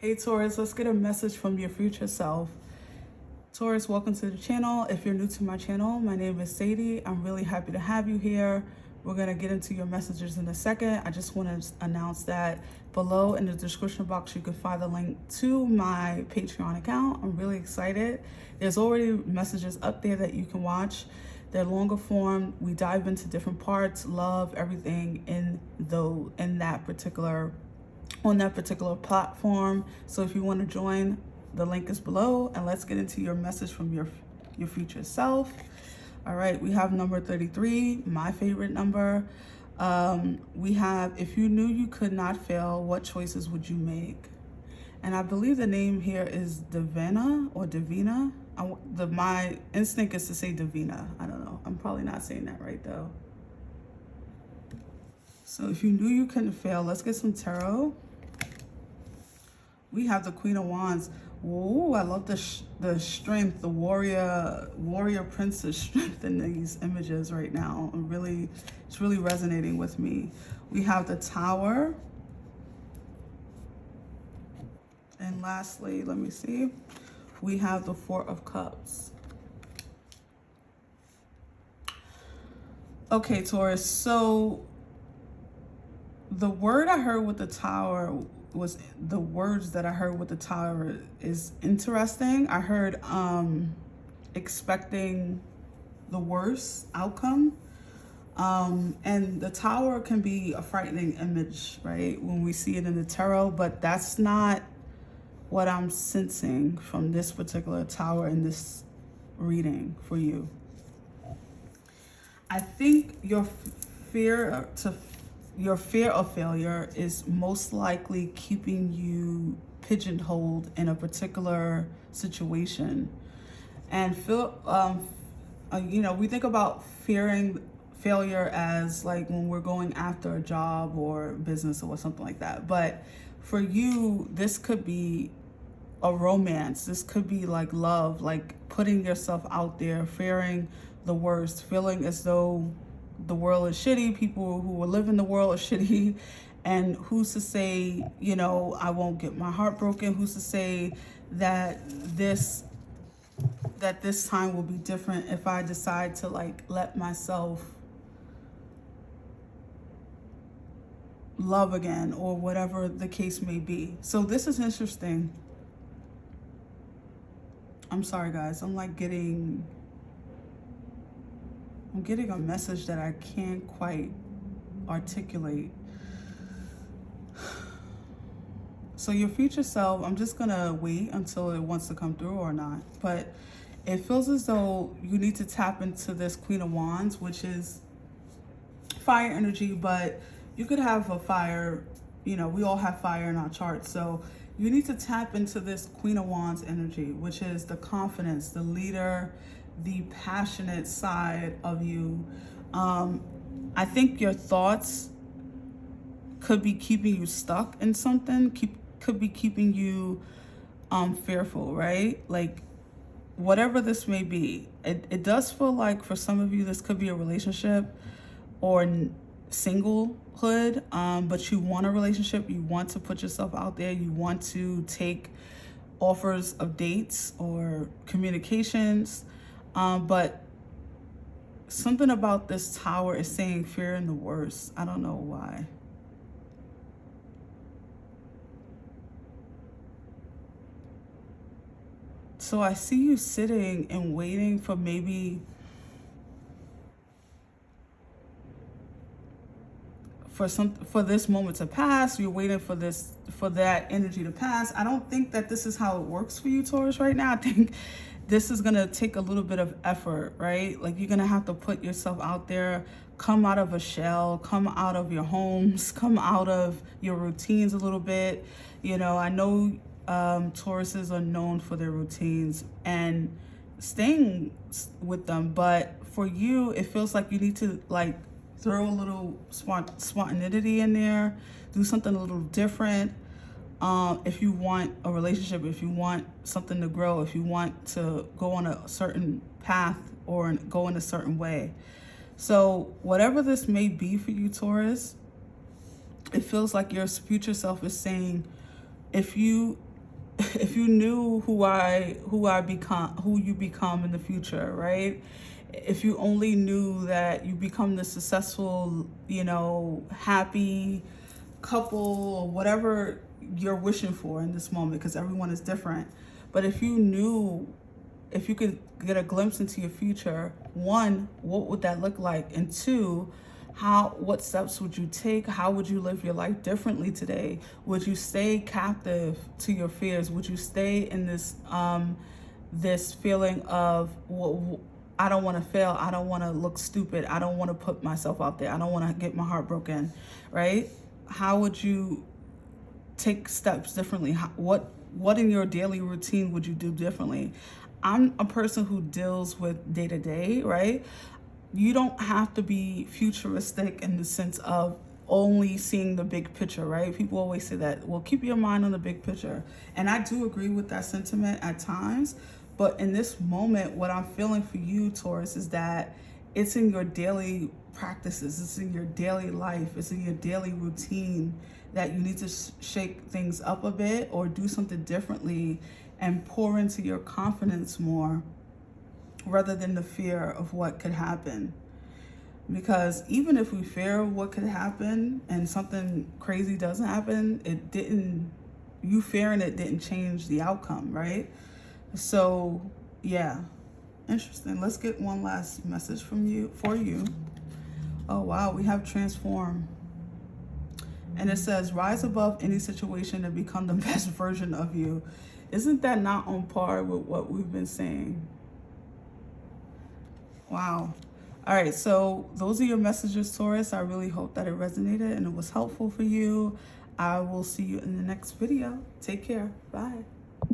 Hey Taurus, let's get a message from your future self. Taurus, welcome to the channel. If you're new to my channel, my name is Sadie. I'm really happy to have you here. We're gonna get into your messages in a second. I just want to announce that below in the description box, you can find the link to my Patreon account. I'm really excited. There's already messages up there that you can watch. They're longer form. We dive into different parts, love, everything on that particular platform. So if you want to join, the link is below, and let's get into your message from your future self. All right, we have number 33, my favorite number. We have, if you knew you could not fail, what choices would you make? And I believe the name here is Divina or Divina. My instinct is to say Divina. I don't know. I'm probably not saying that right though. So if you knew you couldn't fail, let's get some tarot. We have the Queen of Wands. Oh, I love the strength, the warrior princess strength in these images right now. It's really resonating with me. We have the Tower. And lastly, let me see. We have the Four of Cups. Okay, Taurus, so the word I heard with the Tower was the words that I heard with the Tower is interesting. I heard expecting the worst outcome. And the Tower can be a frightening image, right? When we see it in the tarot, but that's not what I'm sensing from this particular Tower in this reading for you. I think your fear of failure is most likely keeping you pigeonholed in a particular situation. And we think about fearing failure as like when we're going after a job or business or something like that. But for you, this could be a romance. This could be like love, like putting yourself out there, fearing the worst, feeling as though the world is shitty, people who will live in the world are shitty, and who's to say, I won't get my heart broken? Who's to say that this time will be different if I decide to like let myself love again, or whatever the case may be. So this is interesting. I'm sorry guys, I'm getting a message that I can't quite articulate. So your future self, I'm just gonna wait until it wants to come through or not. But it feels as though you need to tap into this Queen of Wands, which is fire energy, but you could have a fire, we all have fire in our charts. So you need to tap into this Queen of Wands energy, which is the confidence, the leader, the passionate side of you. I think your thoughts could be keeping you stuck in something, could be keeping you fearful, right? Like whatever this may be, it does feel like for some of you this could be a relationship or singlehood, but you want a relationship, you want to put yourself out there, you want to take offers of dates or communications. But something about this Tower is saying fearing the worst. I don't know why. So I see you sitting and waiting for maybe for this moment to pass. You're waiting for that energy to pass. I don't think that this is how it works for you, Taurus, right now. I think this is gonna take a little bit of effort, right? Like you're gonna have to put yourself out there, come out of a shell, come out of your homes, come out of your routines a little bit. I know Tauruses are known for their routines and staying with them, but for you, it feels like you need to like throw a little spontaneity in there, do something a little different. If you want a relationship, if you want something to grow, if you want to go on a certain path or go in a certain way. So whatever this may be for you, Taurus, it feels like your future self is saying, if you if you knew who you become in the future, right? If you only knew that you become the successful, you know, happy couple or whatever you're wishing for in this moment, because everyone is different. But if you knew, if you could get a glimpse into your future, one, what would that look like? And two, what steps would you take? How would you live your life differently today? Would you stay captive to your fears? Would you stay in this feeling of, well, I don't want to fail, I don't want to look stupid, I don't want to put myself out there, I don't want to get my heart broken, right? How would you take steps differently? What in your daily routine would you do differently? I'm a person who deals with day to day, right? You don't have to be futuristic in the sense of only seeing the big picture, right? People always say that, well, keep your mind on the big picture. And I do agree with that sentiment at times. But in this moment, what I'm feeling for you, Taurus, is that it's in your daily practices, it's in your daily life, it's in your daily routine that you need to shake things up a bit or do something differently and pour into your confidence more rather than the fear of what could happen. Because even if we fear what could happen and something crazy doesn't happen, you fearing it didn't change the outcome, right? So yeah, interesting. Let's get one last message for you. Oh wow, we have transform. And it says, rise above any situation and become the best version of you. Isn't that not on par with what we've been saying? Wow. All right, so those are your messages, Taurus. I really hope that it resonated and it was helpful for you. I will see you in the next video. Take care. Bye.